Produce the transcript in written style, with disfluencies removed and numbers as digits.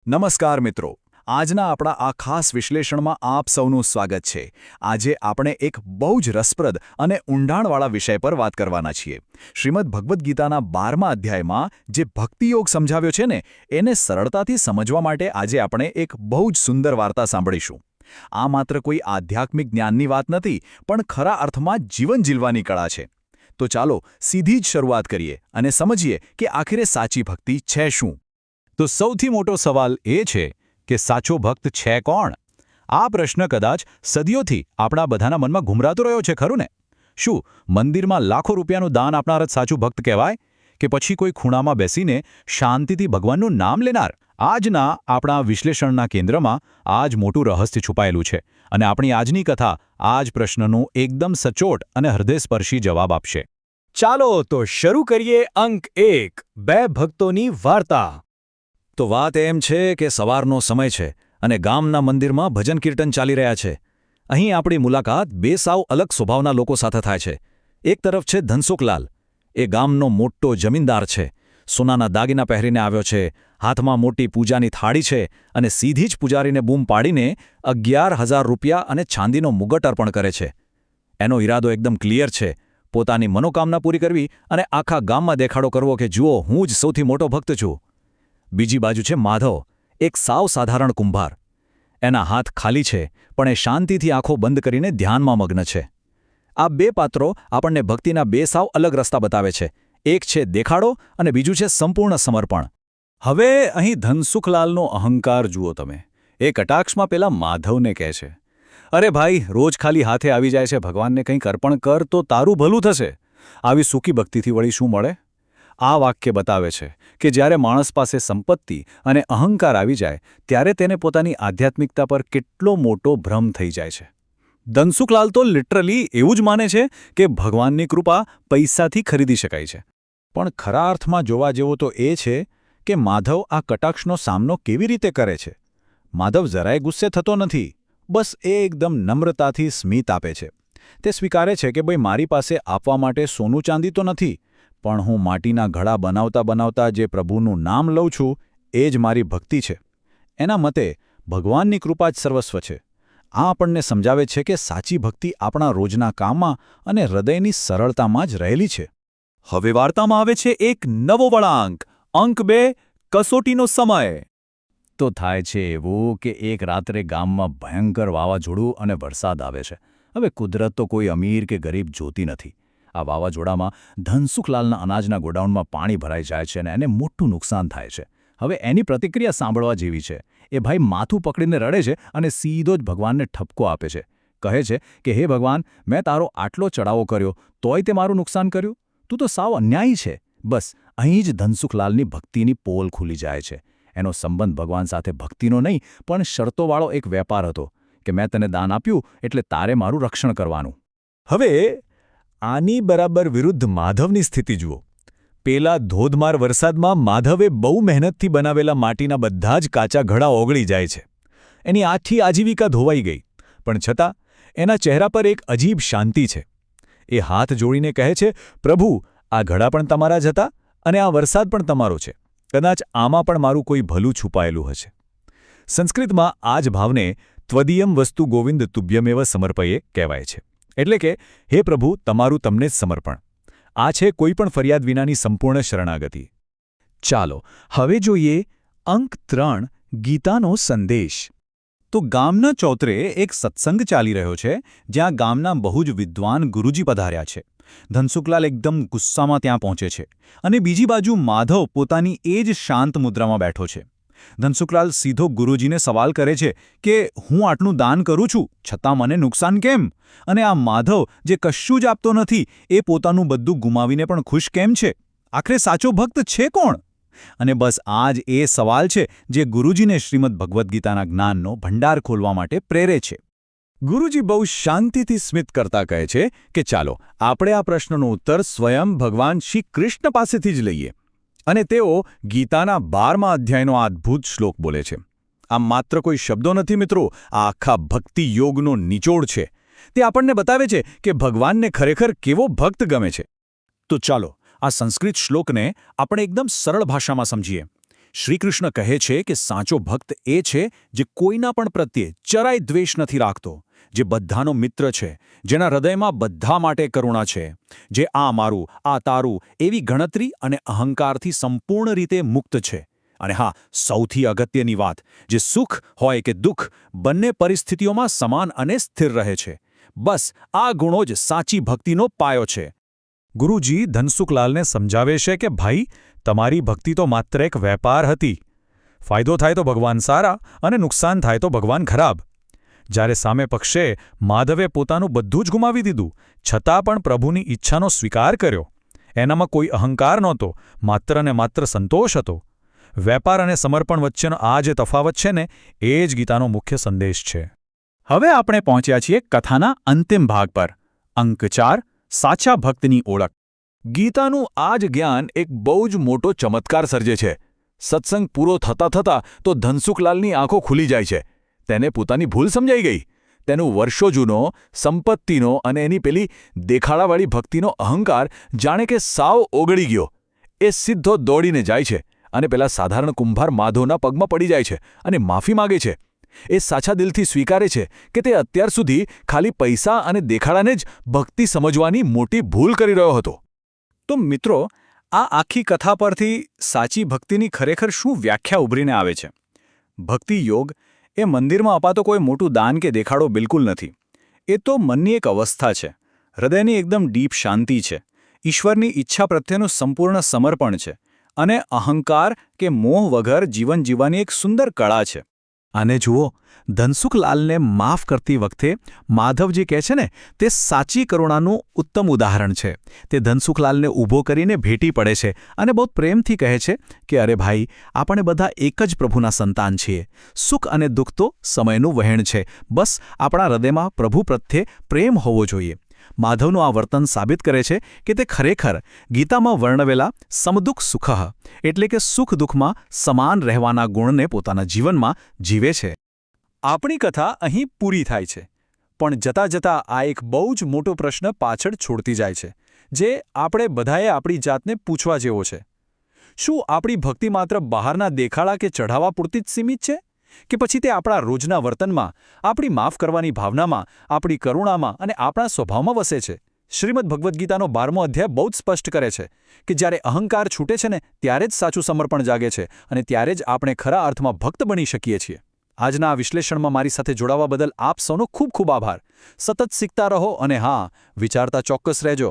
નમસ્કાર મિત્રો, આજના આપણા આ ખાસ વિશ્લેષણમાં આપ સૌનું સ્વાગત છે. આજે આપણે એક બહુ જ રસપ્રદ અને ઊંડાણવાળા વિષય પર વાત કરવાના છીએ. શ્રીમદ્ ભગવદ્ ગીતાના 12મા અધ્યાયમાં જે ભક્તિયોગ સમજાવ્યો છે ને, એને સરળતાથી સમજવા માટે આજે આપણે એક બહુ જ સુંદર વાર્તા સાંભળીશું. આ માત્ર કોઈ આધ્યાત્મિક જ્ઞાનની વાત નથી, પણ ખરા અર્થમાં જીવન જીવવાની કળા છે. તો ચાલો સીધી જ શરૂઆત કરીએ અને સમજીએ કે આખરે સાચી ભક્તિ છે શું. તો સૌથી મોટો સવાલ એ છે કે સાચો ભક્ત છે કોણ? આ પ્રશ્ન કદાચ સદીઓથી આપણા બધાના મનમાં ઘૂમરાતો રહ્યો છે, ખરું ને? શું મંદિરમાં લાખો રૂપિયાનું દાન આપનાર જ સાચું ભક્ત કહેવાય? કે પછી કોઈ ખૂણામાં બેસીને શાંતિથી ભગવાનનું નામ લેનાર? આજના આપણા વિશ્લેષણના કેન્દ્રમાં આ જ મોટું રહસ્ય છુપાયેલું છે, અને આપણી આજની કથા આ જ પ્રશ્નનું એકદમ સચોટ અને હૃદયસ્પર્શી જવાબ આપશે. ચાલો તો શરૂ કરીએ અંક 1, બે ભક્તોની વાર્તા. તો વાત એમ છે કે સવારનો સમય છે અને ગામના મંદિરમાં ભજન કીર્તન ચાલી રહ્યા છે. અહીં આપણી મુલાકાત બે સાવ અલગ સ્વભાવના લોકો સાથે થાય છે. એક તરફ છે ધનસુખલાલ. એ ગામનો મોટો જમીનદાર છે. સોનાના દાગીના પહેરીને આવ્યો છે, હાથમાં મોટી પૂજાની થાળી છે અને સીધી જ પૂજારીને બૂમ પાડીને 11,000 રૂપિયા અને ચાંદીનો મુગટ અર્પણ કરે છે. એનો ઈરાદો એકદમ ક્લિયર છે, પોતાની મનોકામના પૂરી કરવી અને આખા ગામમાં દેખાડો કરવો કે જુઓ, હું જ સૌથી મોટો ભક્ત છું. બીજી બાજુ છે માધવ, એક સાવ સાધારણ કુંભાર. એના હાથ ખાલી છે, પણ એ શાંતિથી આંખો બંધ કરીને ધ્યાનમાં મગ્ન છે. આ બે પાત્રો આપણને ભક્તિના બે સાવ અલગ રસ્તા બતાવે છે. એક છે દેખાડો અને બીજું છે સંપૂર્ણ સમર્પણ. હવે અહીં ધનસુખલાલનો અહંકાર જુઓ તમે. એ કટાક્ષમાં પેલા માધવને કહે છે, અરે ભાઈ, રોજ ખાલી હાથે આવી જાય છે, ભગવાનને કંઈક અર્પણ કર તો તારું ભલું થશે. આવી સૂકી ભક્તિથી વળી શું મળે? આ વાક્ય બતાવે છે કે જ્યારે માણસ પાસે સંપત્તિ અને અહંકાર આવી જાય ત્યારે તેને પોતાની આધ્યાત્મિકતા પર કેટલો મોટો ભ્રમ થઈ જાય છે. ધનસુખલાલ તો લિટરલી એવું જ માને છે કે ભગવાનની કૃપા પૈસાથી ખરીદી શકાય છે. પણ ખરા અર્થમાં જોવા જેવો તો એ છે કે માધવ આ કટાક્ષનો સામનો કેવી રીતે કરે છે. માધવ જરાય ગુસ્સે થતો નથી, બસ એ એકદમ નમ્રતાથી સ્મિત આપે છે. તે સ્વીકારે છે કે ભાઈ, મારી પાસે આપવા માટે સોનું ચાંદી તો નથી, પણ હું માટીના ઘડા બનાવતા બનાવતા જે પ્રભુનું નામ લઉં છું એ જ મારી ભક્તિ છે. એના મતે ભગવાનની કૃપા જ સર્વસ્વ છે. આ આપણને સમજાવે છે કે સાચી ભક્તિ આપણા રોજના કામમાં અને હૃદયની સરળતામાં જ રહેલી છે. હવે વાર્તામાં આવે છે એક નવો વળાંક. અંક 2, કસોટીનો સમય. તો થાય છે એવું કે એક રાત્રે ગામમાં ભયંકર વાવાઝોડું અને વરસાદ આવે છે. હવે કુદરત તો કોઈ અમીર કે ગરીબ જોતી નથી. આ વાવાઝોડામાં ધનસુખલાલના અનાજના ગોડાઉનમાં પાણી ભરાઈ જાય છે અને એને મોટું નુકસાન થાય છે. હવે એની પ્રતિક્રિયા સાંભળવા જેવી છે. એ ભાઈ માથું પકડીને રડે છે અને સીધો જ ભગવાનને ઠપકો આપે છે. કહે છે કે હે ભગવાન, મેં તારો આટલો ચડાવો કર્યો તોય તે મારું નુકસાન કર્યું? તું તો સાવ અન્યાયી છે. બસ અહીં જ ધનસુખલાલની ભક્તિની પોલ ખુલી જાય છે. એનો સંબંધ ભગવાન સાથે ભક્તિનો નહીં, પણ શરતોવાળો એક વેપાર હતો કે મેં તને દાન આપ્યું એટલે તારે મારું રક્ષણ કરવાનું. હવે આની બરાબર વિરુદ્ધ માધવની સ્થિતિ જુઓ. પેલા ધોધમાર વરસાદમાં માધવે બહુ મહેનતથી બનાવેલા માટીના બધા જ કાચા ઘડા ઓગળી જાય છે. એની આખી આજીવિકા ધોવાઈ ગઈ, પણ છતાં એના ચહેરા પર એક અજીબ શાંતિ છે. એ હાથ જોડીને કહે છે, પ્રભુ, આ ઘડા પણ તમારા જ હતા અને આ વરસાદ પણ તમારો છે. કદાચ આમાં પણ મારું કોઈ ભલું છુપાયેલું હશે. સંસ્કૃતમાં આ જ ભાવને ત્વદીયમ વસ્તુ ગોવિંદ તુભ્યમેવ સમર્પયે કહેવાય છે. એટલે કે હે પ્રભુ, તમારું તમને જ સમર્પણ. આ છે કોઈ પણ ફરિયાદ વિનાની સંપૂર્ણ શરણાગતિ. ચાલો હવે જોઈએ અંક 3, ગીતાનો સંદેશ. તો ગામના ચોતરે એક સત્સંગ ચાલી રહ્યો છે, જ્યાં ગામના બહુ જ વિદ્વાન ગુરુજી પધાર્યા છે. ધનસુખલાલ એકદમ ગુસ્સામાં ત્યાં પહોંચે છે અને બીજી બાજુ માધવ પોતાની એ જ શાંત મુદ્રામાં બેઠો છે. ધનસુખલાલ સીધો ગુરુજીને સવાલ કરે છે કે હું આટલું દાન કરું છું, છતાં મને નુકસાન કેમ? અને આ માધવ જે કશું જ આપતો નથી, એ પોતાનું બધું ગુમાવીને પણ ખુશ કેમ છે? આખરે સાચો ભક્ત છે કોણ? અને બસ આ જ એ સવાલ છે જે ગુરુજીને શ્રીમદ્ ભગવદ્ ગીતાના જ્ઞાનનો ભંડાર ખોલવા માટે પ્રેરે છે. ગુરુજી બહુ શાંતિથી સ્મિત કરતા કહે છે કે ચાલો આપણે આ પ્રશ્નનો ઉત્તર સ્વયં ભગવાન શ્રી કૃષ્ણ પાસેથી જ લઈએ. અને તેઓ ગીતાના 12મા અધ્યાયનો આ અદ્ભુત શ્લોક બોલે છે. આ માત્ર કોઈ શબ્દો નથી મિત્રો, આ આખા ભક્તિ યોગનો નિચોડ છે. તે આપણને બતાવે છે કે ભગવાનને ખરેખર કેવો ભક્ત ગમે છે. તો ચાલો આ સંસ્કૃત શ્લોકને આપણે એકદમ સરળ ભાષામાં સમજીએ. શ્રીકૃષ્ણ કહે છે કે સાચો ભક્ત એ છે જે કોઈના પણ પ્રત્યે જરાય દ્વેષ નથી રાખતો, જે બધાનો મિત્ર છે, જેના હૃદયમાં બધા માટે કરુણા છે, જે આ મારું આ તારું એવી ગણતરી અને અહંકારથી સંપૂર્ણ રીતે મુક્ત છે. અને હા, સૌથી અગત્યની વાત, જે સુખ હોય કે દુઃખ બંને પરિસ્થિતિઓમાં સમાન અને સ્થિર રહે છે. બસ આ ગુણો જ સાચી ભક્તિનો પાયો છે. ગુરુજી ધનસુખલાલને સમજાવે છે કે ભાઈ, તમારી ભક્તિ તો માત્ર એક વેપાર હતી. ફાયદો થાય તો ભગવાન સારા અને નુકસાન થાય તો ભગવાન ખરાબ. જ્યારે સામે પક્ષે માધવે પોતાનું બધું જ ગુમાવી દીધું, છતાં પણ પ્રભુની ઈચ્છાનો સ્વીકાર કર્યો. એનામાં કોઈ અહંકાર નહોતો, માત્ર ને માત્ર સંતોષ હતો. વેપાર અને સમર્પણ વચ્ચેનો આ જે તફાવત છે ને, એ જ ગીતાનો મુખ્ય સંદેશ છે. હવે આપણે પહોંચ્યા છીએ કથાના અંતિમ ભાગ પર. અંક 4, સાચા ભક્તની ઓળખ. ગીતાનું આ જ જ્ઞાન એક બહુ જ મોટો ચમત્કાર સર્જે છે. સત્સંગ પૂરો થતાં થતાં તો ધનસુખલાલની આંખો ખુલી જાય છે. તેને પોતાની ભૂલ સમજાઈ ગઈ. તેનું વર્ષો જૂનો સંપત્તિનો અને એની પેલી દેખાડાવાળી ભક્તિનો અહંકાર જાણે કે સાવ ઓગળી ગયો. એ સીધો દોડીને જાય છે અને પેલા સાધારણ કુંભાર માધવના પગમાં પડી જાય છે અને માફી માગે છે. એ સાચા દિલથી સ્વીકારે છે કે તે અત્યાર સુધી ખાલી પૈસા અને દેખાડાને જ ભક્તિ સમજવાની મોટી ભૂલ કરી રહ્યો હતો. તો મિત્રો, આ આખી કથા પરથી સાચી ભક્તિની ખરેખર શું વ્યાખ્યા ઉભરીને આવે છે? ભક્તિ યોગ એ મંદિરમાં અપાતો કોઈ મોટું દાન કે દેખાડો બિલકુલ નથી. એ તો મનની એક અવસ્થા છે, હૃદયની એકદમ ડીપ શાંતિ છે, ઈશ્વરની ઈચ્છા પ્રત્યેનું સંપૂર્ણ સમર્પણ છે અને અહંકાર કે મોહ વગર જીવન જીવવાની એક સુંદર કળા છે. અને જુઓ, ધનસુખલાલને માફ કરતી વખતે માધવ જે કહે છે ને, તે સાચી કરુણાનું ઉત્તમ ઉદાહરણ છે. તે ધનસુખલાલને ઊભો કરીને ભેટી પડે છે અને બહુ પ્રેમથી કહે છે કે અરે ભાઈ, આપણે બધા એક જ પ્રભુના સંતાન છીએ. સુખ અને દુઃખ તો સમયનું વહેણ છે. બસ આપણા હૃદયમાં પ્રભુ પ્રત્યે પ્રેમ હોવો જોઈએ. માધવનું આ વર્તન સાબિત કરે છે કે તે ખરેખર ગીતામાં વર્ણવેલા સમદુઃખ સુખઃ એટલે કે સુખ દુઃખમાં સમાન રહેવાના ગુણને પોતાના જીવનમાં જીવે છે. આપણી કથા અહીં પૂરી થાય છે, પણ જતાં જતાં આ એક બહુ જ મોટો પ્રશ્ન પાછળ છોડતી જાય છે, જે આપણે બધાએ આપણી જાતને પૂછવા જેવો છે. શું આપણી ભક્તિ માત્ર બહારના દેખાડા કે ચઢાવા પૂરતી જ સીમિત છે? કે પછી તે આપણા રોજના વર્તનમાં, આપણી માફ કરવાની ભાવનામાં, આપણી કરુણામાં અને આપણા સ્વભાવમાં વસે છે? શ્રીમદ ભગવદ્ ગીતાનો 12મો અધ્યાય બહુ જ સ્પષ્ટ કરે છે કે જ્યારે અહંકાર છૂટે છે ને, ત્યારે જ સાચું સમર્પણ જાગે છે અને ત્યારે જ આપણે ખરા અર્થમાં ભક્ત બની શકીએ છીએ. આજના આ વિશ્લેષણમાં મારી સાથે જોડાવા બદલ આપ સૌનો ખૂબ ખૂબ આભાર. સતત શીખતા રહો અને હા, વિચારતા ચોક્કસ રહેજો.